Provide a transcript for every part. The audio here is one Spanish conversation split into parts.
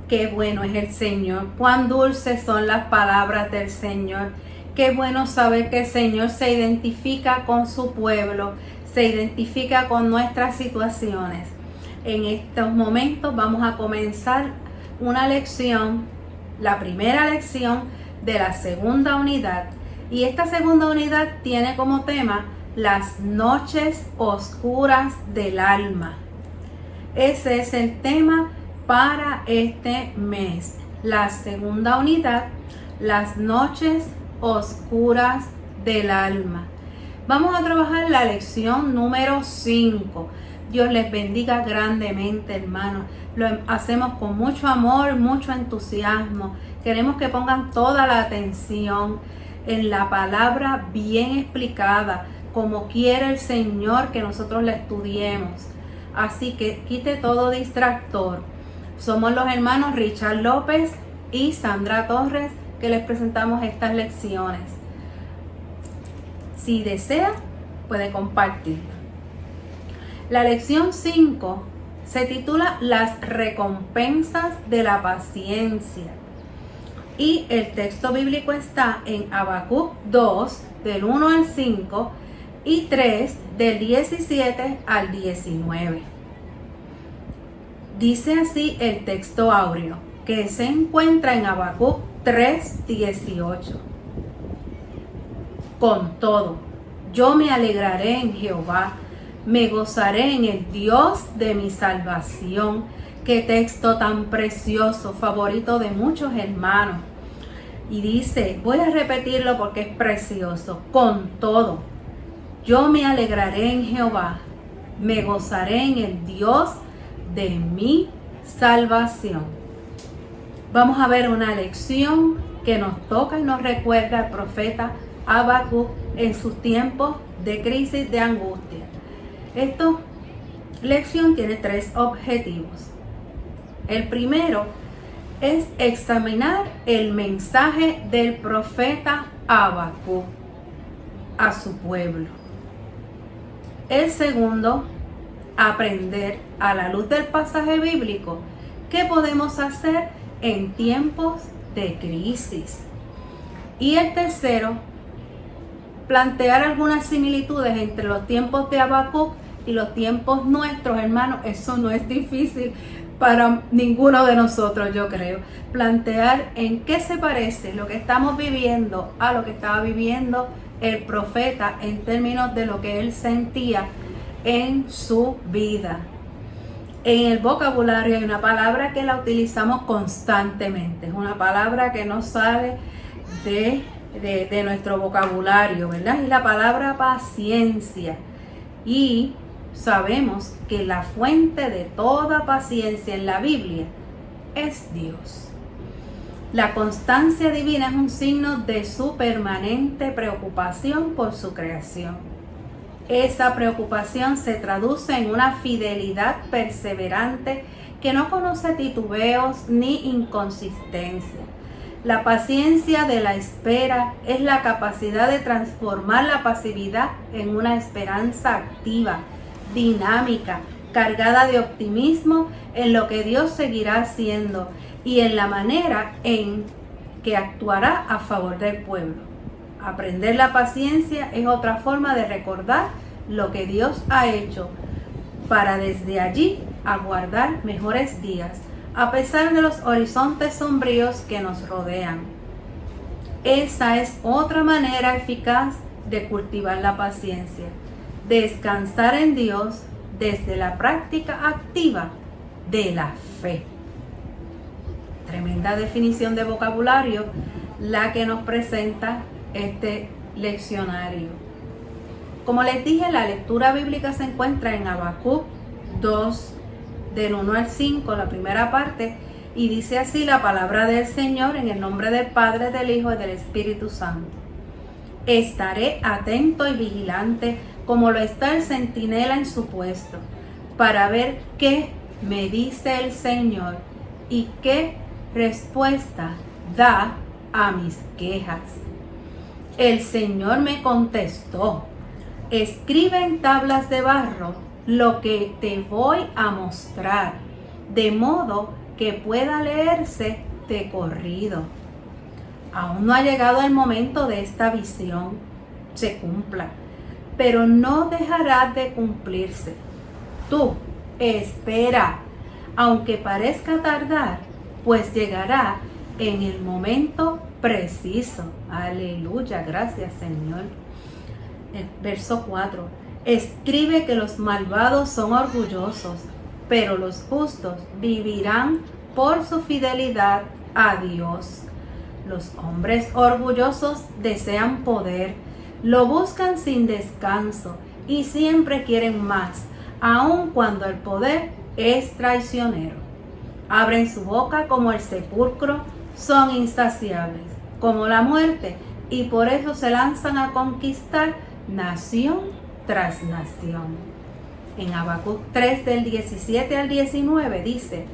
Qué bueno es el Señor, cuán dulces son las palabras del Señor. Qué bueno saber que el Señor se identifica con su pueblo, se identifica con nuestras situaciones. En estos momentos vamos a comenzar una lección, la primera lección de la segunda unidad. Y esta segunda unidad tiene como tema las noches oscuras del alma. Ese es el tema para este mes. La segunda unidad, las noches oscuras del alma. Vamos a trabajar la lección número 5. Dios les bendiga grandemente, hermanos. Lo hacemos con mucho amor, mucho entusiasmo. Queremos que pongan toda la atención en la palabra bien explicada, como quiere el Señor que nosotros la estudiemos. Así que quite todo distractor. Somos los hermanos Richard López y Sandra Torres que les presentamos estas lecciones. Si desea, puede compartirla. La lección 5 se titula Las recompensas de la paciencia. Y el texto bíblico está en Habacuc 2, del 1 al 5, y 3, del 17 al 19. Dice así el texto áureo, que se encuentra en Habacuc 3, 18. Con todo, yo me alegraré en Jehová, me gozaré en el Dios de mi salvación. Qué texto tan precioso, favorito de muchos hermanos. Y dice, voy a repetirlo porque es precioso. Con todo, yo me alegraré en Jehová, me gozaré en el Dios de mi salvación. Vamos a ver una lección que nos toca y nos recuerda al profeta Habacuc en sus tiempos de crisis, de angustia. Esta lección tiene 3 objetivos. El primero es examinar el mensaje del profeta Habacuc a su pueblo. El segundo, aprender a la luz del pasaje bíblico qué podemos hacer en tiempos de crisis. Y el tercero, plantear algunas similitudes entre los tiempos de Habacuc y los tiempos nuestros, hermanos. Eso no es difícil para ninguno de nosotros, yo creo. Plantear en qué se parece lo que estamos viviendo a lo que estaba viviendo el profeta en términos de lo que él sentía en su vida. En el vocabulario hay una palabra que la utilizamos constantemente. Es una palabra que no sale de nuestro vocabulario, ¿verdad? Es la palabra paciencia. Y sabemos que la fuente de toda paciencia en la Biblia es Dios. La constancia divina es un signo de su permanente preocupación por su creación. Esa preocupación se traduce en una fidelidad perseverante que no conoce titubeos ni inconsistencia. La paciencia de la espera es la capacidad de transformar la pasividad en una esperanza activa, dinámica, cargada de optimismo en lo que Dios seguirá haciendo y en la manera en que actuará a favor del pueblo. Aprender la paciencia es otra forma de recordar lo que Dios ha hecho para desde allí aguardar mejores días, a pesar de los horizontes sombríos que nos rodean. Esa es otra manera eficaz de cultivar la paciencia, descansar en Dios desde la práctica activa de la fe. Tremenda definición de vocabulario la que nos presenta este leccionario. Como les dije, la lectura bíblica se encuentra en Habacuc 2, del 1 al 5, la primera parte, y dice así la palabra del Señor en el nombre del Padre, del Hijo y del Espíritu Santo. Estaré atento y vigilante como lo está el centinela en su puesto, para ver qué me dice el Señor y qué respuesta da a mis quejas. El Señor me contestó: escribe en tablas de barro lo que te voy a mostrar, de modo que pueda leerse de corrido. Aún no ha llegado el momento de esta visión se cumpla, pero no dejará de cumplirse. Tú espera, aunque parezca tardar, pues llegará en el momento preciso. Aleluya, gracias Señor. El verso 4. Escribe que los malvados son orgullosos, pero los justos vivirán por su fidelidad a Dios. Los hombres orgullosos desean poder, lo buscan sin descanso y siempre quieren más, aun cuando el poder es traicionero. Abren su boca como el sepulcro, son insaciables como la muerte y por eso se lanzan a conquistar nación tras nación. En Habacuc 3 del 17 al 19 dice: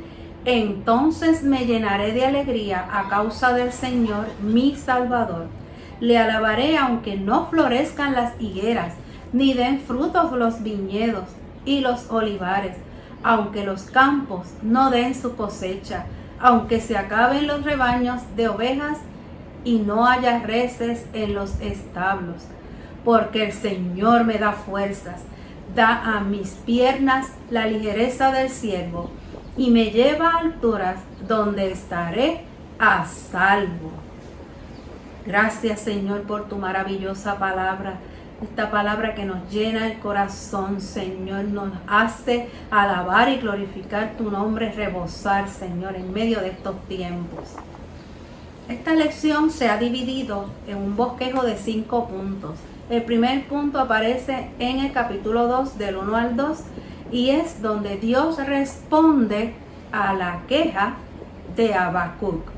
entonces me llenaré de alegría a causa del Señor mi Salvador. Le alabaré aunque no florezcan las higueras, ni den frutos los viñedos y los olivares, aunque los campos no den su cosecha, aunque se acaben los rebaños de ovejas y no haya reses en los establos. Porque el Señor me da fuerzas, da a mis piernas la ligereza del siervo, y me lleva a alturas donde estaré a salvo. Gracias Señor por tu maravillosa palabra. Esta palabra que nos llena el corazón, Señor, nos hace alabar y glorificar tu nombre, rebosar, Señor, en medio de estos tiempos. Esta lección se ha dividido en un bosquejo de 5 puntos. El primer punto aparece en el capítulo 2, del 1 al 2, y es donde Dios responde a la queja de Habacuc.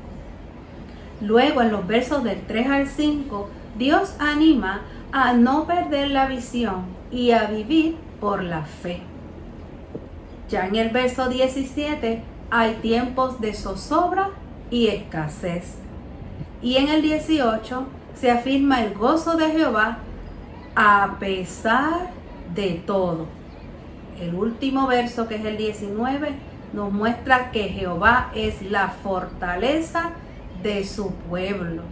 Luego, en los versos del 3 al 5, Dios anima a no perder la visión y a vivir por la fe. Ya en el verso 17 hay tiempos de zozobra y escasez. Y en el 18 se afirma el gozo de Jehová a pesar de todo. El último verso, que es el 19, nos muestra que Jehová es la fortaleza de su pueblo.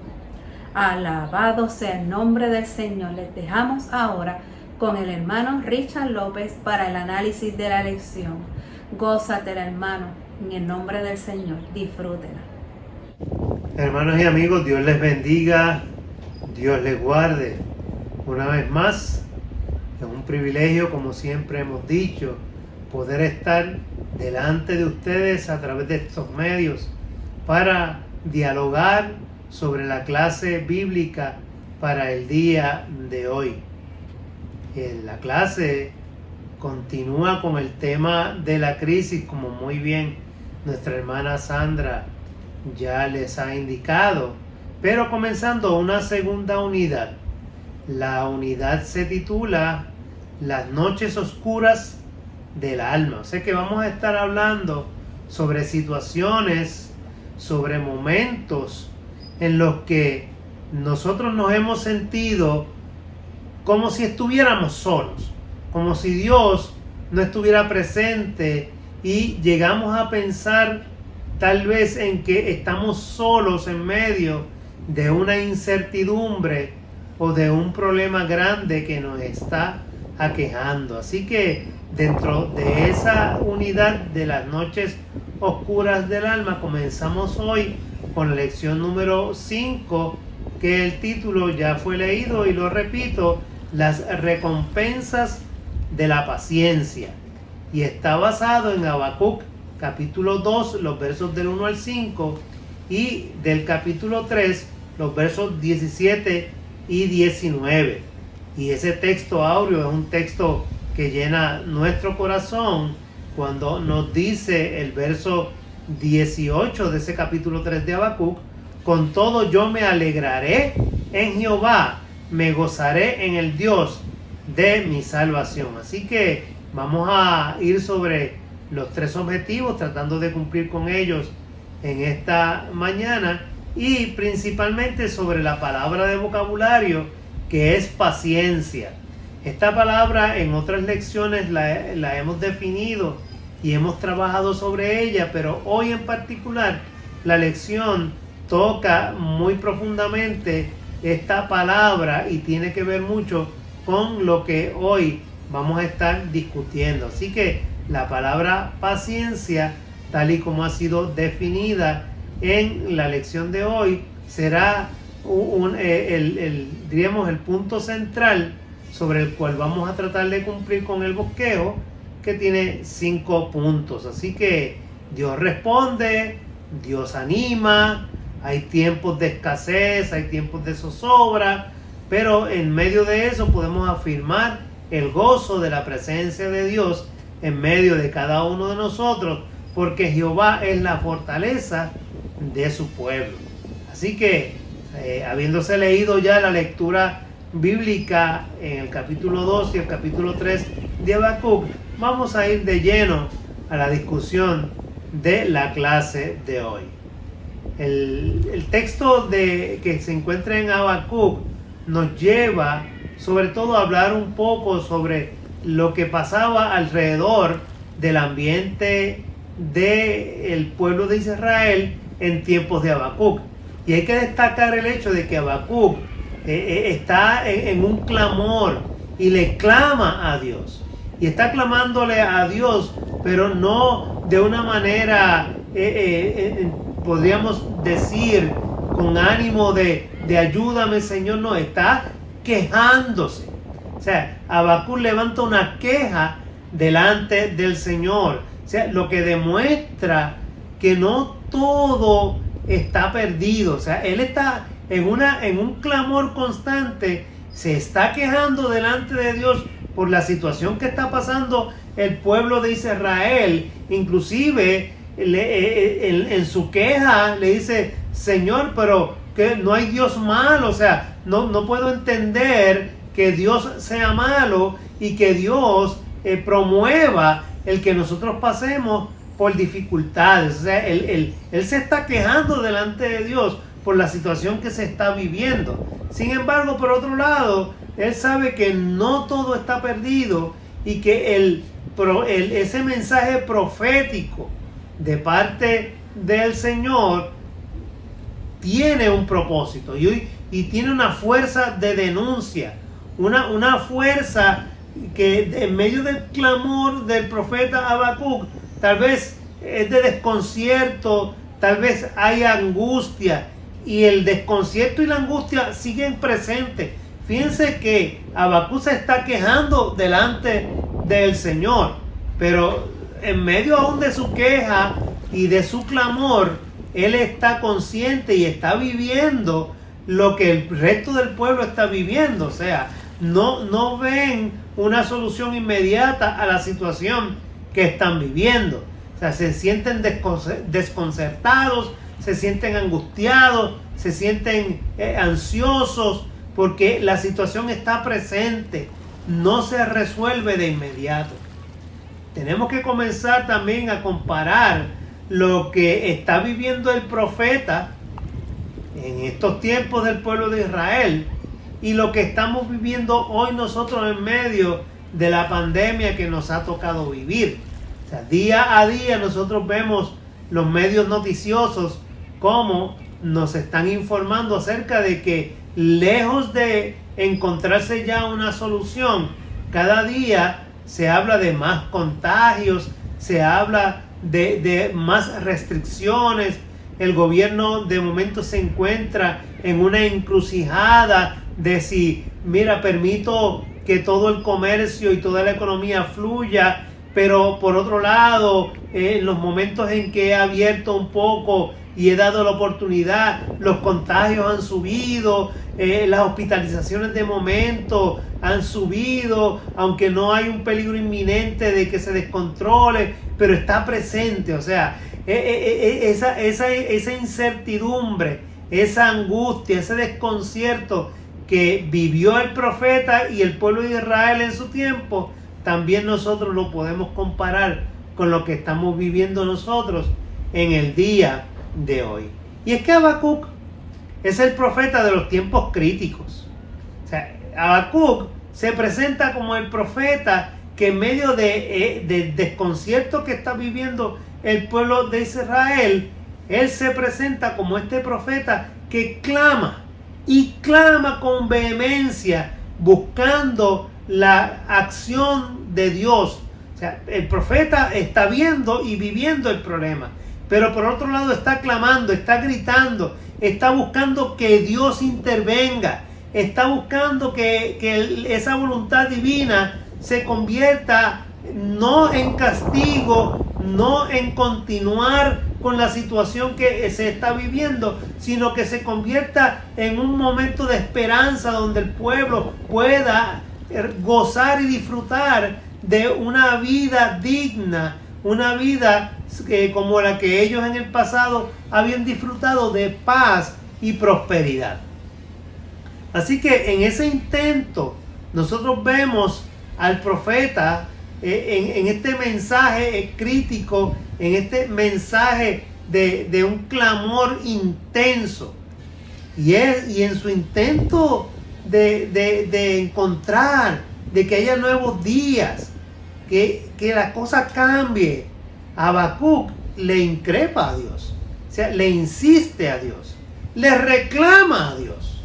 Alabado sea el nombre del Señor. Les dejamos ahora con el hermano Richard López para el análisis de la lección. Gózatela, hermano, en el nombre del Señor. Disfrútela. Hermanos y amigos, Dios les bendiga, Dios les guarde. Una vez más, es un privilegio, como siempre hemos dicho, poder estar delante de ustedes a través de estos medios para dialogar sobre la clase bíblica para el día de hoy. La clase continúa con el tema de la crisis, como muy bien nuestra hermana Sandra ya les ha indicado, pero comenzando una segunda unidad. La unidad se titula Las noches oscuras del alma. O sea que vamos a estar hablando sobre situaciones, sobre momentos en los que nosotros nos hemos sentido como si estuviéramos solos, como si Dios no estuviera presente, y llegamos a pensar tal vez en que estamos solos en medio de una incertidumbre o de un problema grande que nos está aquejando. Así que dentro de esa unidad de las noches oscuras del alma, comenzamos hoy con la lección número 5, que el título ya fue leído y lo repito: las recompensas de la paciencia, y está basado en Habacuc capítulo 2, los versos del 1 al 5, y del capítulo 3, los versos 17 y 19. Y ese texto áureo es un texto que llena nuestro corazón cuando nos dice el verso 18 de ese capítulo 3 de Habacuc: con todo yo me alegraré en Jehová, me gozaré en el Dios de mi salvación. Así que vamos a ir sobre los 3 objetivos, tratando de cumplir con ellos en esta mañana, y principalmente sobre la palabra de vocabulario, que es paciencia. Esta palabra en otras lecciones la hemos definido y hemos trabajado sobre ella, pero hoy en particular la lección toca muy profundamente esta palabra y tiene que ver mucho con lo que hoy vamos a estar discutiendo. Así que la palabra paciencia, tal y como ha sido definida en la lección de hoy, será diríamos, el punto central sobre el cual vamos a tratar de cumplir con el bosquejo, que tiene 5 puntos. Así que Dios responde, Dios anima, hay tiempos de escasez, hay tiempos de zozobra, pero en medio de eso podemos afirmar el gozo de la presencia de Dios en medio de cada uno de nosotros, porque Jehová es la fortaleza de su pueblo. Así que, habiéndose leído ya la lectura bíblica en el capítulo 2 y el capítulo 3 de Habacuc, vamos a ir de lleno a la discusión de la clase de hoy. El texto que se encuentra en Habacuc nos lleva sobre todo a hablar un poco sobre lo que pasaba alrededor del ambiente del pueblo de Israel en tiempos de Habacuc. Y hay que destacar el hecho de que Habacuc está en un clamor y le clama a Dios. Y está clamándole a Dios, pero no de una manera, podríamos decir, con ánimo de ayúdame, Señor. No, está quejándose. O sea, Habacuc levanta una queja delante del Señor. O sea, lo que demuestra que no todo está perdido. O sea, él está en un clamor constante, se está quejando delante de Dios por la situación que está pasando el pueblo de Israel. Inclusive en su queja le dice: Señor, pero que no hay Dios malo. O sea, no puedo entender que Dios sea malo y que Dios promueva el que nosotros pasemos por dificultades. O sea, él se está quejando delante de Dios por la situación que se está viviendo. Sin embargo, por otro lado, él sabe que no todo está perdido y que ese mensaje profético de parte del Señor tiene un propósito y tiene una fuerza de denuncia, una fuerza que en medio del clamor del profeta Habacuc tal vez es de desconcierto, tal vez hay angustia, y el desconcierto y la angustia siguen presentes. Fíjense que Habacuc se está quejando delante del Señor, pero en medio aún de su queja y de su clamor, él está consciente y está viviendo lo que el resto del pueblo está viviendo. O sea, no ven una solución inmediata a la situación que están viviendo. O sea, se sienten desconcertados, se sienten angustiados, se sienten ansiosos, porque la situación está presente, no se resuelve de inmediato. Tenemos que comenzar también a comparar lo que está viviendo el profeta en estos tiempos del pueblo de Israel y lo que estamos viviendo hoy nosotros en medio de la pandemia que nos ha tocado vivir. O sea, día a día nosotros vemos los medios noticiosos cómo nos están informando acerca de que, lejos de encontrarse ya una solución, cada día se habla de más contagios, se habla de más restricciones. El gobierno de momento se encuentra en una encrucijada de si, mira, permito que todo el comercio y toda la economía fluya, pero por otro lado, en los momentos en que he abierto un poco y he dado la oportunidad, los contagios han subido, las hospitalizaciones de momento han subido, aunque no hay un peligro inminente de que se descontrole, pero está presente. O sea, esa incertidumbre, esa angustia, ese desconcierto que vivió el profeta y el pueblo de Israel en su tiempo, también nosotros lo podemos comparar con lo que estamos viviendo nosotros en el día de hoy. Y es que Habacuc es el profeta de los tiempos críticos. O sea, Habacuc se presenta como el profeta que en medio del desconcierto que está viviendo el pueblo de Israel, él se presenta como este profeta que clama y clama con vehemencia, buscando la acción de Dios. O sea, el profeta está viendo y viviendo el problema, pero por otro lado está clamando, está gritando, está buscando que Dios intervenga, está buscando que esa voluntad divina se convierta no en castigo, no en continuar con la situación que se está viviendo, sino que se convierta en un momento de esperanza donde el pueblo pueda gozar y disfrutar de una vida digna, una vida como la que ellos en el pasado habían disfrutado, de paz y prosperidad. Así que en ese intento nosotros vemos al profeta en este mensaje crítico, en este mensaje de un clamor intenso, y en su intento de encontrar, de que haya nuevos días, que la cosa cambie, Habacuc le increpa a Dios, o sea, le insiste a Dios, le reclama a Dios.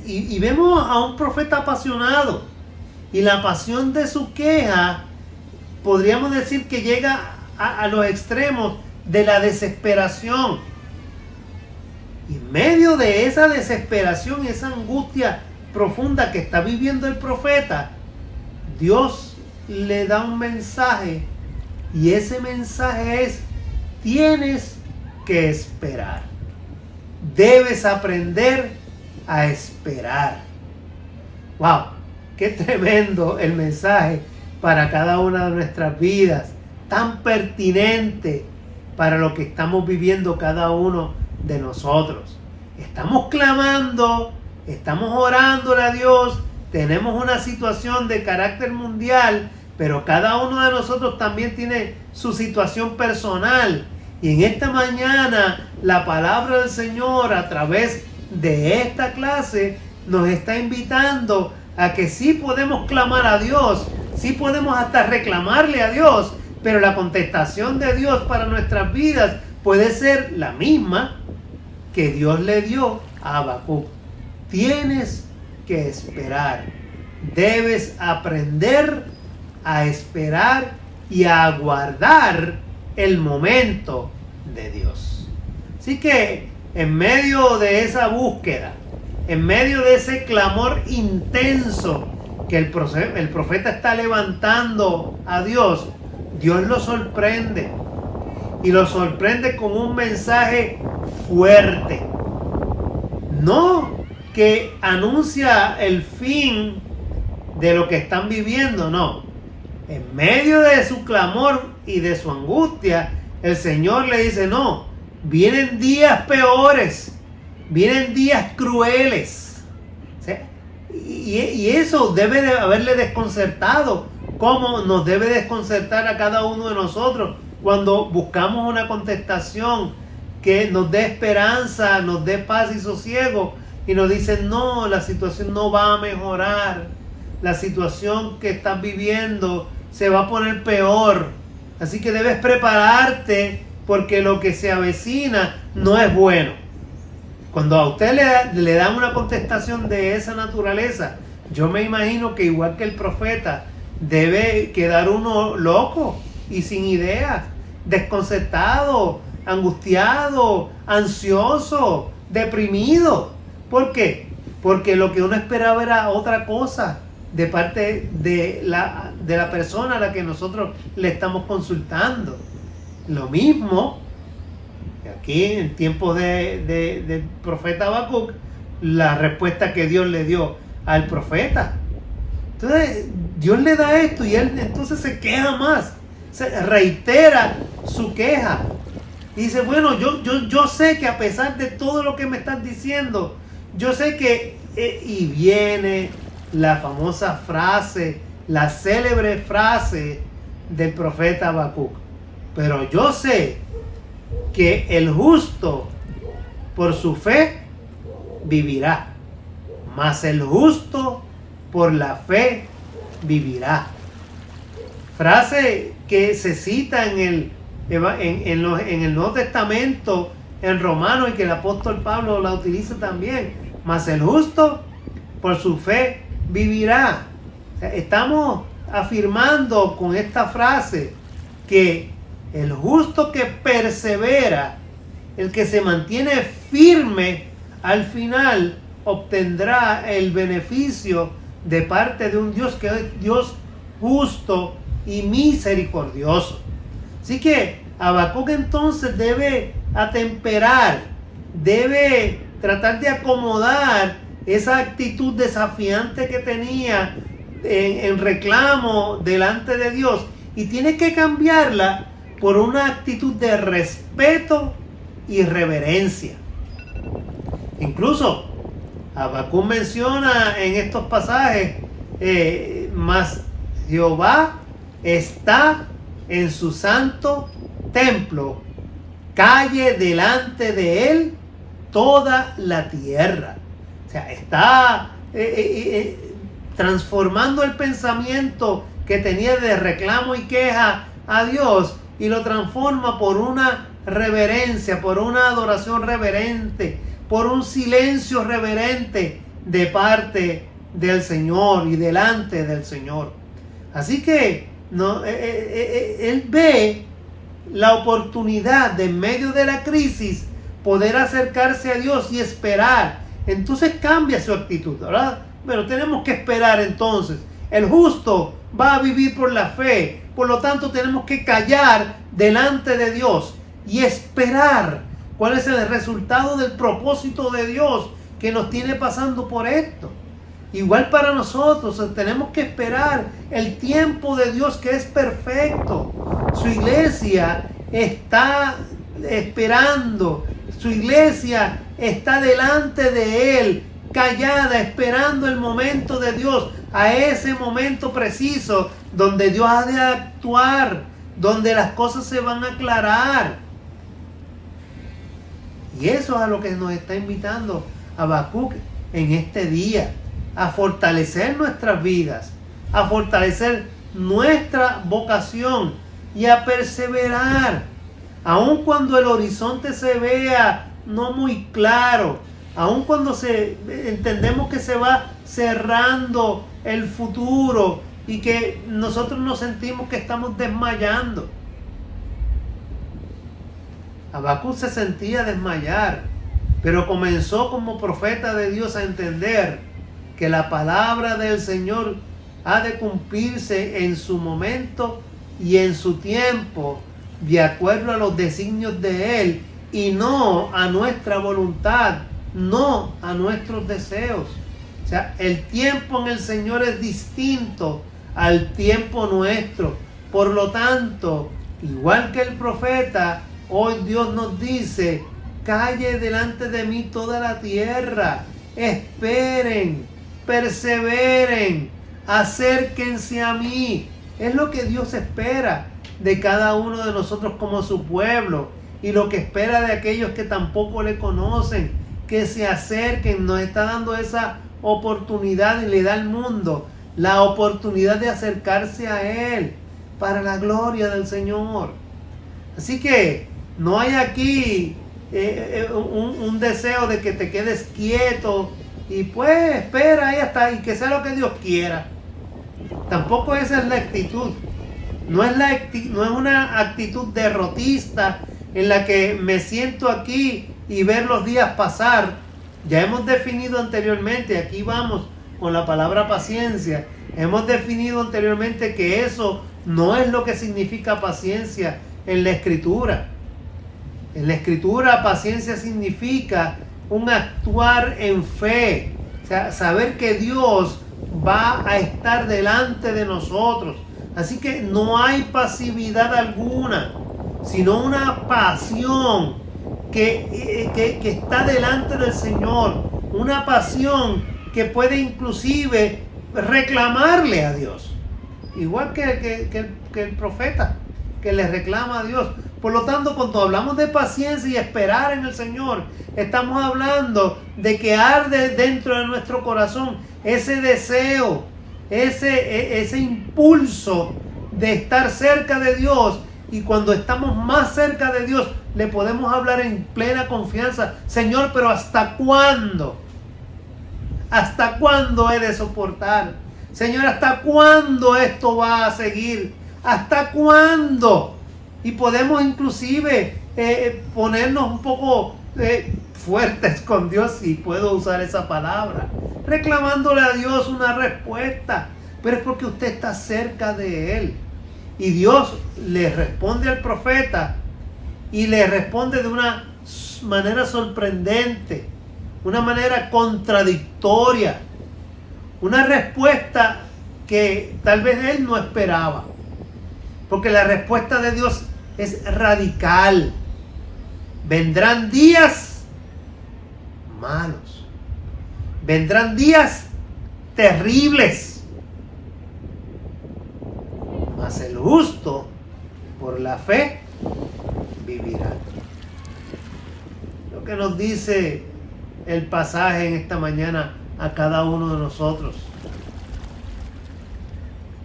Y vemos a un profeta apasionado, y la pasión de su queja podríamos decir que llega a los extremos de la desesperación. Y en medio de esa desesperación, esa angustia profunda que está viviendo el profeta, Dios le da un mensaje, y ese mensaje es: tienes que esperar, debes aprender a esperar. ¡Wow! ¡Qué tremendo el mensaje para cada una de nuestras vidas! Tan pertinente para lo que estamos viviendo cada uno de nosotros. Estamos clamando, estamos orándole a Dios, tenemos una situación de carácter mundial, pero cada uno de nosotros también tiene su situación personal. Y en esta mañana la palabra del Señor, a través de esta clase, nos está invitando a que sí podemos clamar a Dios, sí podemos hasta reclamarle a Dios, pero la contestación de Dios para nuestras vidas puede ser la misma que Dios le dio a Habacuc. Tienes que esperar, debes aprender a esperar y a aguardar el momento de Dios. Así que en medio de esa búsqueda, en medio de ese clamor intenso que el profeta está levantando a Dios, Dios lo sorprende, y lo sorprende con un mensaje fuerte, no que anuncia el fin de lo que están viviendo, no. En medio de su clamor y de su angustia, el Señor le dice: no, vienen días peores, vienen días crueles. ¿Sí? Y eso debe de haberle desconcertado, como nos debe desconcertar a cada uno de nosotros cuando buscamos una contestación que nos dé esperanza, nos dé paz y sosiego, y nos dicen: no, la situación no va a mejorar, la situación que estás viviendo se va a poner peor, así que debes prepararte porque lo que se avecina no es bueno. Cuando a usted le dan una contestación de esa naturaleza, yo me imagino que igual que el profeta, debe quedar uno loco y sin ideas, desconcertado, angustiado, ansioso, deprimido. ¿Por qué? Porque lo que uno esperaba era otra cosa de parte de la persona a la que nosotros le estamos consultando. Lo mismo aquí en tiempos del profeta Habacuc, la respuesta que Dios le dio al profeta. Entonces Dios le da esto y él entonces se queja más, se reitera su queja y dice: bueno, yo sé que a pesar de todo lo que me estás diciendo, yo sé que y viene la famosa frase, la célebre frase del profeta Habacuc: pero yo sé que el justo por su fe vivirá, mas el justo por la fe vivirá. frase que se cita en el Nuevo Testamento, en Romanos, y que el apóstol Pablo la utiliza también: mas el justo por su fe vivirá. O sea, estamos afirmando con esta frase que el justo que persevera, el que se mantiene firme, al final obtendrá el beneficio de parte de un Dios que es Dios justo y misericordioso. Así que Habacuc entonces debe atemperar, debe tratar de acomodar esa actitud desafiante que tenía en reclamo delante de Dios, y tiene que cambiarla por una actitud de respeto y reverencia. Incluso Habacuc menciona en estos pasajes: mas Jehová está en su santo templo, calle delante de él toda la tierra. O sea, está transformando el pensamiento que tenía de reclamo y queja a Dios, y lo transforma por una reverencia, por una adoración reverente, por un silencio reverente de parte del Señor y delante del Señor. Así que él ve la oportunidad de, en medio de la crisis, poder acercarse a Dios y esperar. Entonces cambia su actitud, ¿verdad? Pero tenemos que esperar entonces. El justo va a vivir por la fe. Por lo tanto, tenemos que callar delante de Dios y esperar cuál es el resultado del propósito de Dios que nos tiene pasando por esto. Igual para nosotros, tenemos que esperar el tiempo de Dios, que es perfecto. Su iglesia está esperando, su iglesia está delante de Él, callada, esperando el momento de Dios, a ese momento preciso donde Dios ha de actuar, donde las cosas se van a aclarar. Y eso es a lo que nos está invitando Habacuc en este día: a fortalecer nuestras vidas, a fortalecer nuestra vocación y a perseverar, aun cuando el horizonte se vea no muy claro, aun cuando entendemos que se va cerrando el futuro y que nosotros nos sentimos que estamos desmayando. Habacuc se sentía desmayar, pero comenzó como profeta de Dios a entender que la palabra del Señor ha de cumplirse en su momento y en su tiempo, de acuerdo a los designios de Él, y no a nuestra voluntad, no a nuestros deseos. O sea, el tiempo en el Señor es distinto al tiempo nuestro. Por lo tanto, igual que el profeta, hoy Dios nos dice: calle delante de mí toda la tierra, esperen, perseveren, acérquense a mí. Es lo que Dios espera de cada uno de nosotros como su pueblo, y lo que espera de aquellos que tampoco le conocen, que se acerquen. Nos está dando esa oportunidad, y le da al mundo la oportunidad de acercarse a Él para la gloria del Señor. Así que no hay aquí un deseo de que te quedes quieto y pues espera ahí hasta y que sea lo que Dios quiera. Tampoco esa es la actitud. No es una actitud derrotista en la que me siento aquí y ver los días pasar. Ya hemos definido anteriormente, aquí vamos con la palabra paciencia, hemos definido anteriormente que eso no es lo que significa paciencia en la Escritura. En la Escritura, paciencia significa un actuar en fe, o sea, saber que Dios va a estar delante de nosotros. Así que no hay pasividad alguna, sino una pasión que está delante del Señor, una pasión que puede inclusive reclamarle a Dios, igual que el profeta que le reclama a Dios. Por lo tanto, cuando hablamos de paciencia y esperar en el Señor, estamos hablando de que arde dentro de nuestro corazón ese deseo, ese impulso de estar cerca de Dios. Y cuando estamos más cerca de Dios, le podemos hablar en plena confianza. Señor, pero ¿hasta cuándo? ¿Hasta cuándo he de soportar? Señor, ¿hasta cuándo esto va a seguir? ¿Hasta cuándo? Y podemos inclusive ponernos un poco fuertes con Dios, si puedo usar esa palabra, reclamándole a Dios una respuesta. Pero es porque usted está cerca de Él. Y Dios le responde al profeta y le responde de una manera sorprendente, una manera contradictoria, una respuesta que tal vez él no esperaba. Porque la respuesta de Dios es radical. Vendrán días malos. Vendrán días terribles. Mas el justo por la fe vivirá. Lo que nos dice el pasaje en esta mañana a cada uno de nosotros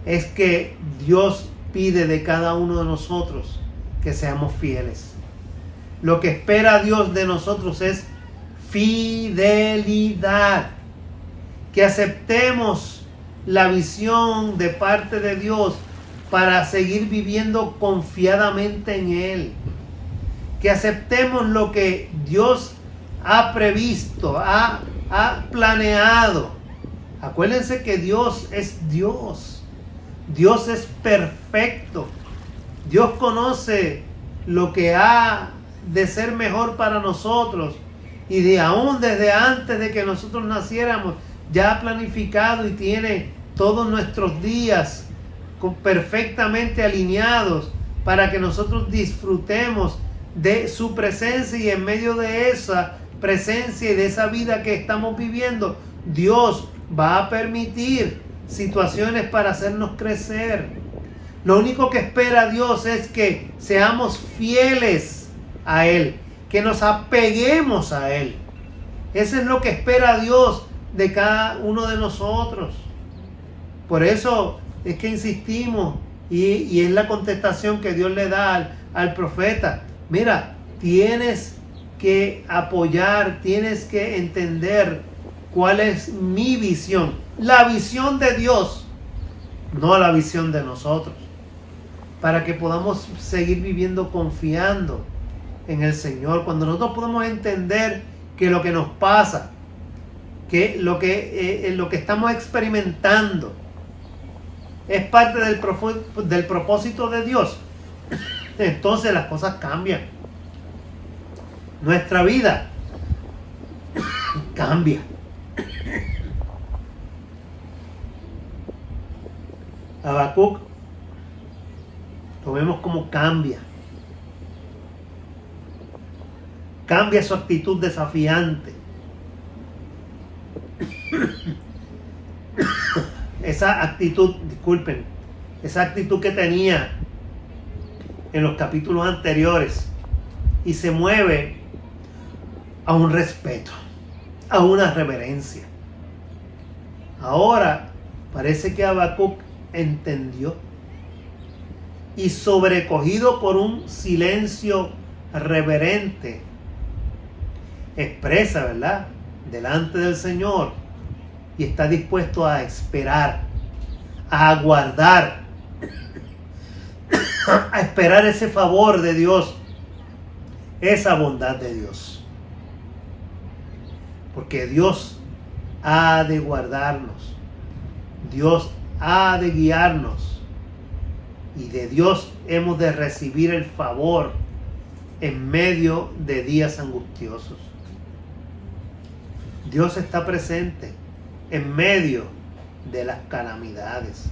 es que Dios pide de cada uno de nosotros que seamos fieles. Lo que espera Dios de nosotros es fidelidad. Que aceptemos la visión de parte de Dios para seguir viviendo confiadamente en Él. Que aceptemos lo que Dios ha previsto, ha planeado. Acuérdense que Dios es Dios. Dios es perfecto. Dios conoce lo que ha de ser mejor para nosotros. Y aún desde antes de que nosotros naciéramos, ya ha planificado y tiene todos nuestros días perfectamente alineados para que nosotros disfrutemos de su presencia. Y en medio de esa presencia y de esa vida que estamos viviendo, Dios va a permitir situaciones para hacernos crecer. Lo único que espera Dios es que seamos fieles a Él, que nos apeguemos a Él. Eso es lo que espera Dios de cada uno de nosotros. Por eso es que insistimos y es la contestación que Dios le da al profeta. Mira, tienes que apoyar, tienes que entender cuál es mi visión. La visión de Dios, no la visión de nosotros. Para que podamos seguir viviendo confiando en el Señor. Cuando nosotros podemos entender que lo que nos pasa, que lo que estamos experimentando es parte del propósito de Dios, entonces las cosas cambian. Nuestra vida cambia. Habacuc, lo vemos como cambia. Cambia su actitud desafiante. Esa actitud que tenía en los capítulos anteriores, y se mueve a un respeto, a una reverencia. Ahora parece que Habacuc entendió, y sobrecogido por un silencio reverente, expresa, ¿verdad?, delante del Señor, y está dispuesto a esperar, a aguardar, a esperar ese favor de Dios, esa bondad de Dios. Porque Dios ha de guardarnos, Dios ha de guiarnos, y de Dios hemos de recibir el favor en medio de días angustiosos. Dios está presente en medio de las calamidades.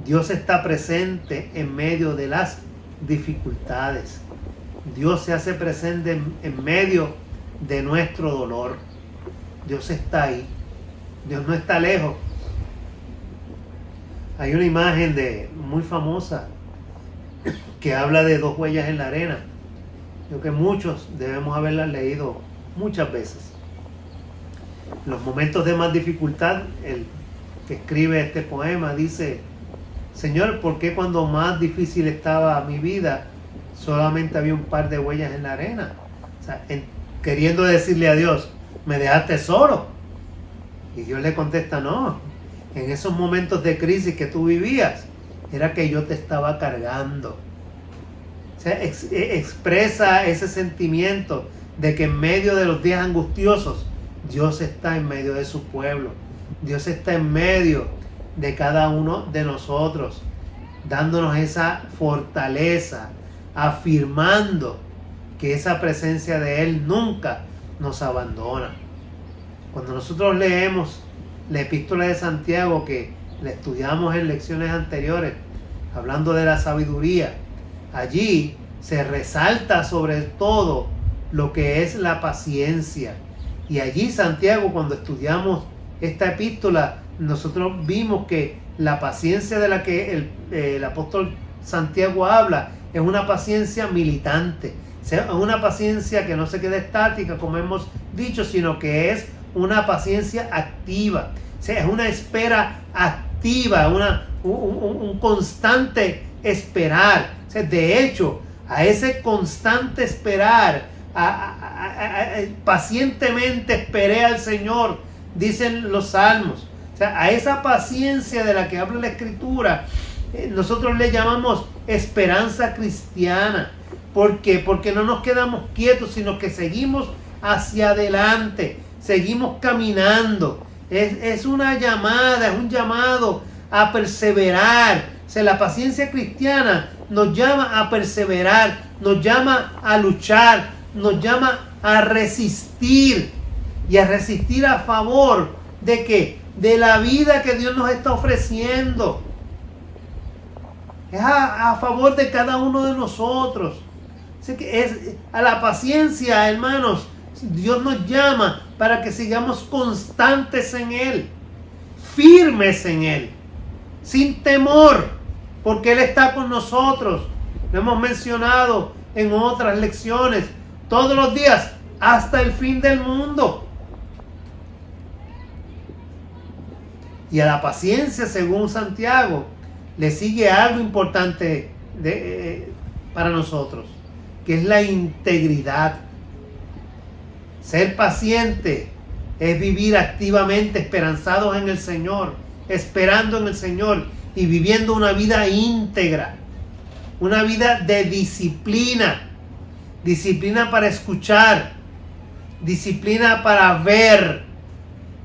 Dios está presente en medio de las dificultades. Dios se hace presente en medio de nuestro dolor. Dios está ahí. Dios no está lejos. Hay una imagen muy famosa que habla de dos huellas en la arena. Creo que muchos debemos haberla leído muchas veces. En los momentos de más dificultad, el que escribe este poema dice: Señor, ¿por qué cuando más difícil estaba mi vida solamente había un par de huellas en la arena? O sea, queriendo decirle a Dios, ¿me dejaste solo? Y Dios le contesta, no, en esos momentos de crisis que tú vivías, era que yo te estaba cargando. O sea, expresa ese sentimiento de que en medio de los días angustiosos, Dios está en medio de su pueblo. Dios está en medio de cada uno de nosotros, dándonos esa fortaleza, afirmando que esa presencia de Él nunca nos abandona. Cuando nosotros leemos la epístola de Santiago, que la estudiamos en lecciones anteriores, hablando de la sabiduría, allí se resalta sobre todo lo que es la paciencia. Y allí Santiago, cuando estudiamos esta epístola, nosotros vimos que la paciencia de la que el apóstol Santiago habla es una paciencia militante, es una paciencia que no se queda estática, como hemos dicho, sino que es una paciencia activa, o sea, es una espera activa, un constante esperar. O sea, de hecho, a ese constante esperar, pacientemente esperé al Señor, dicen los salmos. O sea, a esa paciencia de la que habla la Escritura, nosotros le llamamos esperanza cristiana. ¿Por qué? Porque no nos quedamos quietos, sino que seguimos hacia adelante, seguimos caminando. Es una llamada, es un llamado a perseverar. O sea, la paciencia cristiana nos llama a perseverar, nos llama a luchar, nos llama a resistir, y a resistir a favor de ¿qué? De la vida que Dios nos está ofreciendo. Es a favor de cada uno de nosotros. Así que es a la paciencia, hermanos. Dios nos llama para que sigamos constantes en Él, firmes en Él, sin temor, porque Él está con nosotros. Lo hemos mencionado en otras lecciones, todos los días, hasta el fin del mundo. Y a la paciencia, según Santiago, le sigue algo importante para nosotros, que es la integridad. Ser paciente es vivir activamente esperanzados en el Señor, esperando en el Señor y viviendo una vida íntegra, una vida de disciplina, disciplina para escuchar, disciplina para ver,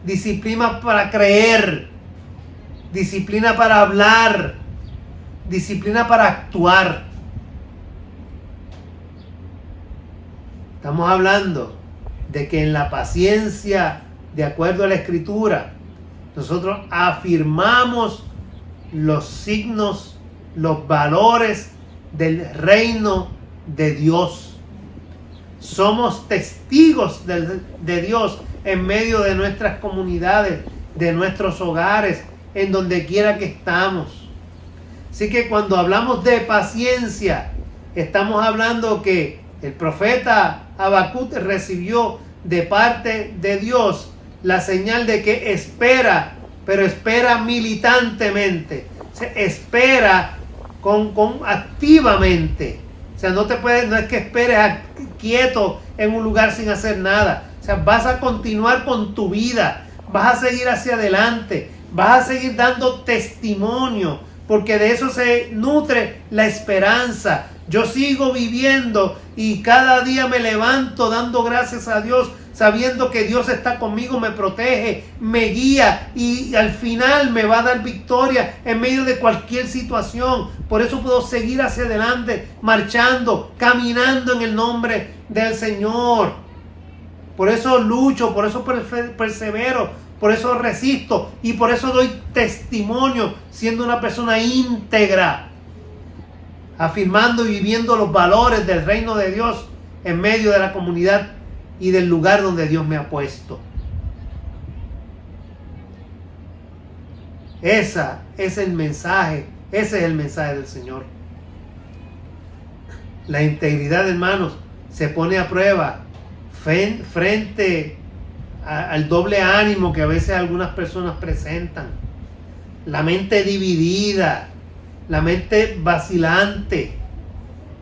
disciplina para creer, disciplina para hablar, disciplina para actuar. Estamos hablando de que en la paciencia, de acuerdo a la Escritura, nosotros afirmamos los signos, los valores del reino de Dios. Somos testigos de Dios en medio de nuestras comunidades, de nuestros hogares, en donde quiera que estamos. Así que cuando hablamos de paciencia, estamos hablando que el profeta Habacuc recibió de parte de Dios la señal de que espera, pero espera militantemente, se espera activamente. O sea, no es que esperes quieto en un lugar sin hacer nada. O sea, vas a continuar con tu vida, vas a seguir hacia adelante, vas a seguir dando testimonio, porque de eso se nutre la esperanza. Yo sigo viviendo y cada día me levanto dando gracias a Dios, sabiendo que Dios está conmigo, me protege, me guía y al final me va a dar victoria en medio de cualquier situación. Por eso puedo seguir hacia adelante, marchando, caminando en el nombre del Señor. Por eso lucho, por eso persevero, por eso resisto y por eso doy testimonio siendo una persona íntegra, afirmando y viviendo los valores del reino de Dios en medio de la comunidad y del lugar donde Dios me ha puesto. Ese es el mensaje del Señor. La integridad, hermanos, se pone a prueba frente al doble ánimo que a veces algunas personas presentan. La mente dividida, la mente vacilante,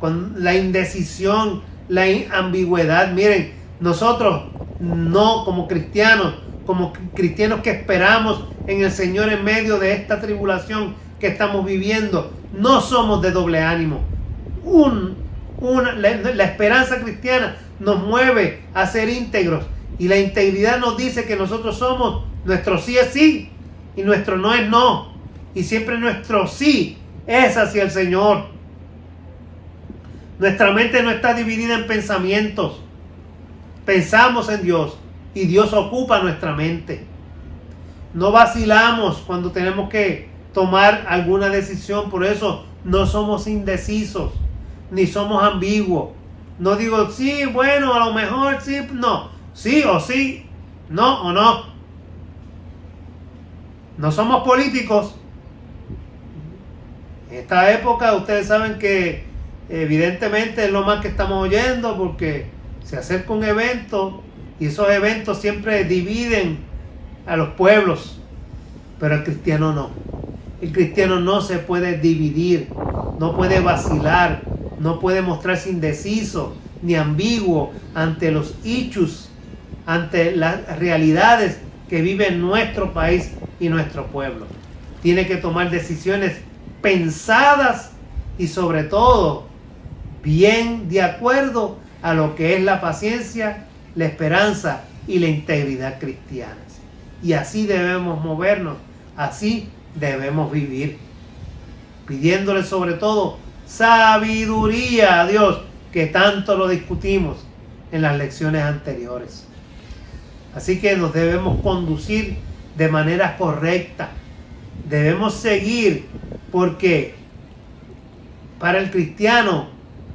con la indecisión, la ambigüedad. Miren, nosotros no como cristianos que esperamos en el Señor en medio de esta tribulación que estamos viviendo, no somos de doble ánimo. La esperanza cristiana nos mueve a ser íntegros, y la integridad nos dice que nosotros somos, nuestro sí es sí y nuestro no es no, y siempre nuestro sí es hacia el Señor. Nuestra mente no está dividida en pensamientos. Pensamos en Dios y Dios ocupa nuestra mente. No vacilamos cuando tenemos que tomar alguna decisión. Por eso no somos indecisos ni somos ambiguos. No digo sí, bueno, a lo mejor sí, no, sí o sí, no o no. No somos políticos. En esta época ustedes saben que evidentemente es lo más que estamos oyendo, porque se acerca un evento y esos eventos siempre dividen a los pueblos, pero el cristiano no. El cristiano no se puede dividir, no puede vacilar, no puede mostrarse indeciso ni ambiguo ante los hechos, ante las realidades que vive nuestro país y nuestro pueblo. Tiene que tomar decisiones pensadas y sobre todo bien de acuerdo a lo que es la paciencia, la esperanza y la integridad cristianas. Y así debemos movernos, así debemos vivir, pidiéndole sobre todo sabiduría a Dios, que tanto lo discutimos en las lecciones anteriores. Así que nos debemos conducir de manera correcta, debemos seguir, porque para el cristiano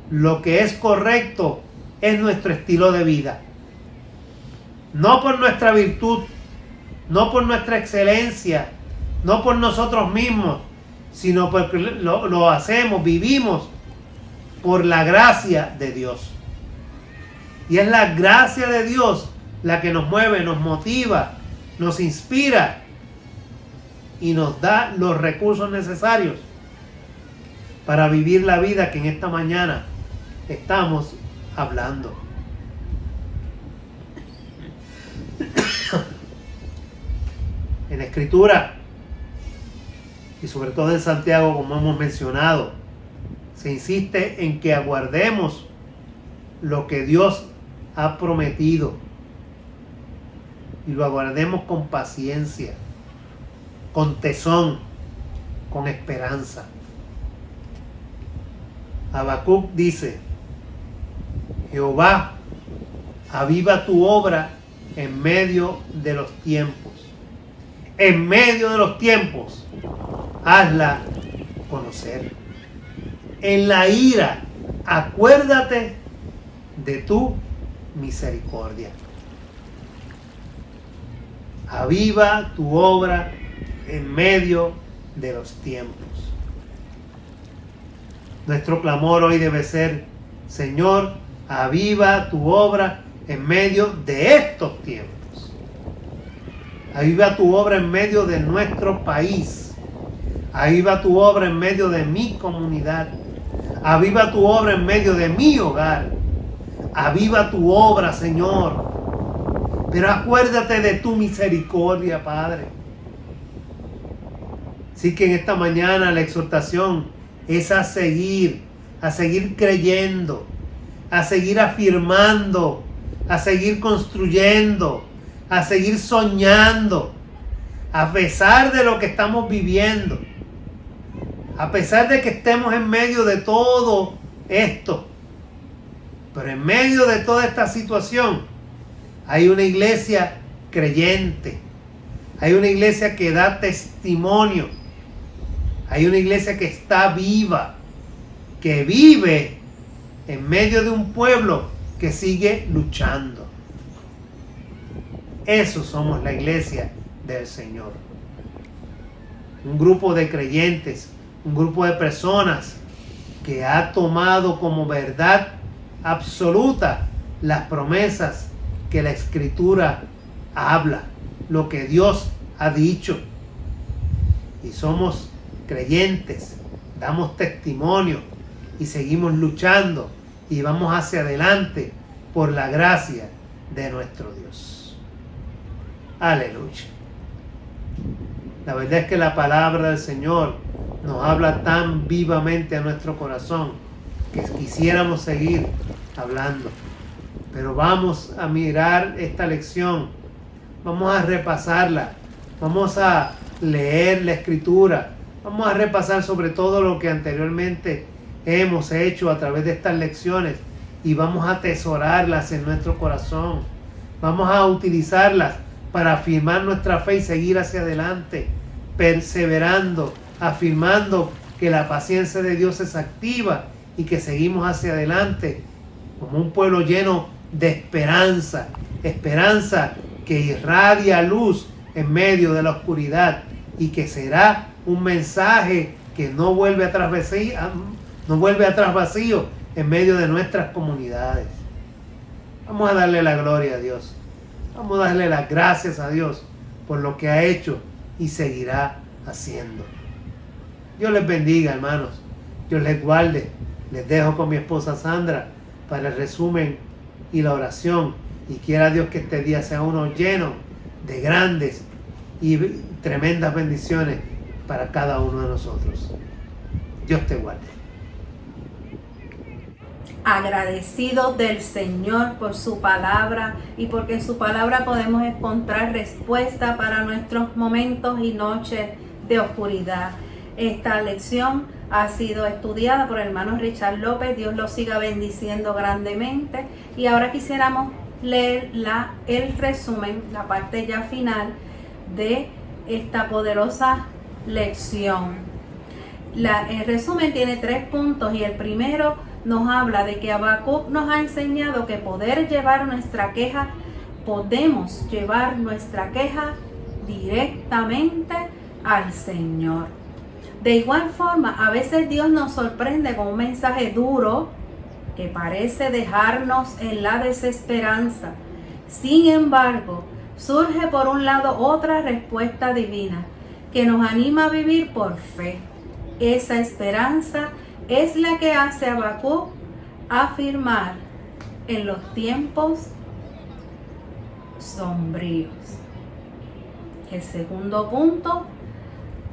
lo que es correcto es nuestro estilo de vida. No por nuestra virtud, no por nuestra excelencia, no por nosotros mismos, sino porque lo hacemos, vivimos por la gracia de Dios. Y es la gracia de Dios la que nos mueve, nos motiva, nos inspira y nos da los recursos necesarios para vivir la vida que en esta mañana estamos hablando. En la Escritura, y sobre todo en Santiago, como hemos mencionado, se insiste en que aguardemos lo que Dios ha prometido y lo aguardemos con paciencia, con tesón, con esperanza. Habacuc dice: Jehová, aviva tu obra en medio de los tiempos. En medio de los tiempos, hazla conocer. En la ira, acuérdate de tu misericordia. Aviva tu obra en medio de los tiempos. Nuestro clamor hoy debe ser: Señor, aviva tu obra en medio de estos tiempos. Aviva tu obra en medio de nuestro país. Aviva tu obra en medio de mi comunidad. Aviva tu obra en medio de mi hogar. Aviva tu obra, Señor. Pero acuérdate de tu misericordia, Padre. Así que en esta mañana la exhortación es a seguir creyendo, a seguir afirmando, a seguir construyendo, a seguir soñando, a pesar de lo que estamos viviendo, a pesar de que estemos en medio de todo esto. Pero en medio de toda esta situación hay una iglesia creyente, hay una iglesia que da testimonio, hay una iglesia que está viva, que vive en medio de un pueblo que sigue luchando. Eso somos la iglesia del Señor. Un grupo de creyentes, un grupo de personas que ha tomado como verdad absoluta las promesas que la Escritura habla, lo que Dios ha dicho. Y somos creyentes damos testimonio y seguimos luchando y vamos hacia adelante por la gracia de nuestro Dios. Aleluya. La verdad es que la palabra del Señor nos habla tan vivamente a nuestro corazón que quisiéramos seguir hablando. Pero vamos a mirar esta lección, vamos a repasarla, vamos a leer la Escritura, vamos a repasar sobre todo lo que anteriormente hemos hecho a través de estas lecciones y vamos a atesorarlas en nuestro corazón. Vamos a utilizarlas para afirmar nuestra fe y seguir hacia adelante, perseverando, afirmando que la paciencia de Dios es activa y que seguimos hacia adelante como un pueblo lleno de esperanza, esperanza que irradia luz en medio de la oscuridad y que será un mensaje que no vuelve atrás vacío en medio de nuestras comunidades. Vamos a darle la gloria a Dios. Vamos a darle las gracias a Dios por lo que ha hecho y seguirá haciendo. Dios les bendiga, hermanos. Dios les guarde. Les dejo con mi esposa Sandra para el resumen y la oración. Y quiera Dios que este día sea uno lleno de grandes y tremendas bendiciones para cada uno de nosotros. Dios te guarde. Agradecidos del Señor por su palabra y porque en su palabra podemos encontrar respuesta para nuestros momentos y noches de oscuridad. Esta lección ha sido estudiada por el hermano Richard López. Dios lo siga bendiciendo grandemente. Y ahora quisiéramos leer el resumen, la parte ya final de esta poderosa lección. El resumen tiene 3 puntos y el primero nos habla de que Habacuc nos ha enseñado que podemos llevar nuestra queja directamente al Señor. De igual forma, a veces Dios nos sorprende con un mensaje duro que parece dejarnos en la desesperanza. Sin embargo, surge por un lado otra respuesta divina que nos anima a vivir por fe. Esa esperanza es la que hace a Habacuc afirmar en los tiempos sombríos. El segundo punto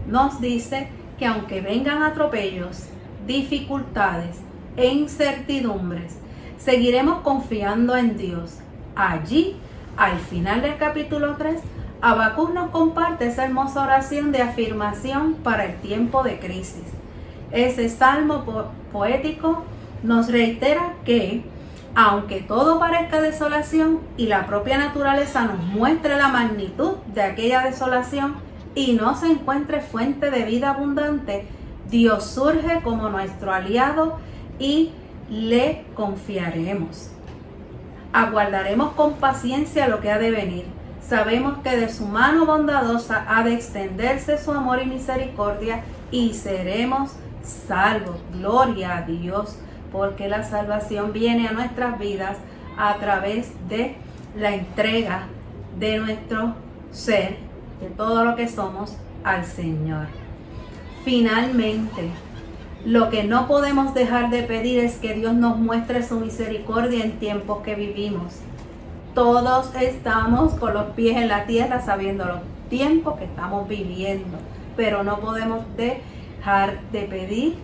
nos dice que aunque vengan atropellos, dificultades e incertidumbres, seguiremos confiando en Dios. Allí, al final del capítulo 3, Habacuc nos comparte esa hermosa oración de afirmación para el tiempo de crisis. Ese salmo poético nos reitera que, aunque todo parezca desolación y la propia naturaleza nos muestre la magnitud de aquella desolación y no se encuentre fuente de vida abundante, Dios surge como nuestro aliado y le confiaremos. Aguardaremos con paciencia lo que ha de venir. Sabemos que de su mano bondadosa ha de extenderse su amor y misericordia y seremos salvos. Gloria a Dios, porque la salvación viene a nuestras vidas a través de la entrega de nuestro ser, de todo lo que somos, al Señor. Finalmente, lo que no podemos dejar de pedir es que Dios nos muestre su misericordia en tiempos que vivimos. Todos estamos con los pies en la tierra sabiendo los tiempos que estamos viviendo, pero no podemos dejar de pedir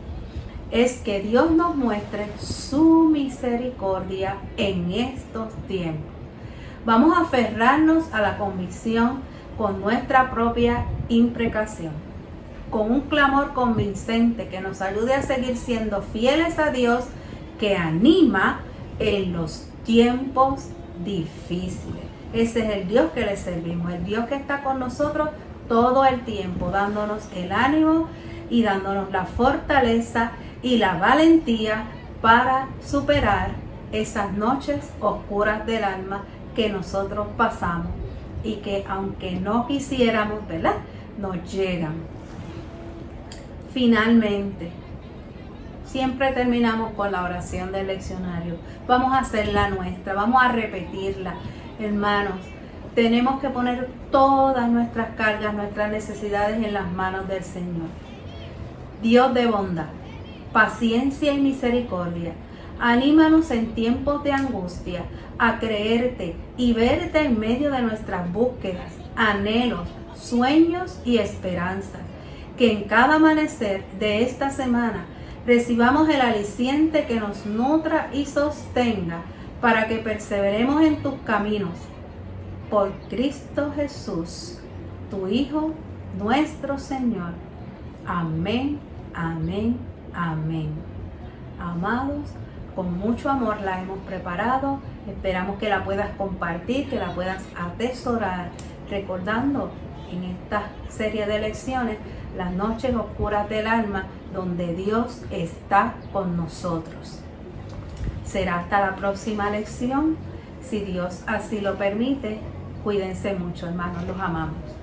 es que Dios nos muestre su misericordia en estos tiempos. Vamos a aferrarnos a la convicción con nuestra propia imprecación, con un clamor convincente que nos ayude a seguir siendo fieles a Dios, que anima en los tiempos difíciles. Ese es el Dios que le servimos, el Dios que está con nosotros todo el tiempo, dándonos el ánimo y dándonos la fortaleza y la valentía para superar esas noches oscuras del alma que nosotros pasamos y que aunque no quisiéramos, ¿verdad?, nos llegan. Finalmente, siempre terminamos con la oración del leccionario. Vamos a hacerla nuestra, vamos a repetirla. Hermanos, tenemos que poner todas nuestras cargas, nuestras necesidades en las manos del Señor. Dios de bondad, paciencia y misericordia, anímanos en tiempos de angustia a creerte y verte en medio de nuestras búsquedas, anhelos, sueños y esperanzas. Que en cada amanecer de esta semana recibamos el aliciente que nos nutra y sostenga para que perseveremos en tus caminos. Por Cristo Jesús, tu Hijo, nuestro Señor. Amén, amén, amén. Amados, con mucho amor la hemos preparado. Esperamos que la puedas compartir, que la puedas atesorar, recordando en esta serie de lecciones las noches oscuras del alma, donde Dios está con nosotros. Será hasta la próxima lección, si Dios así lo permite. Cuídense mucho, hermanos, los amamos.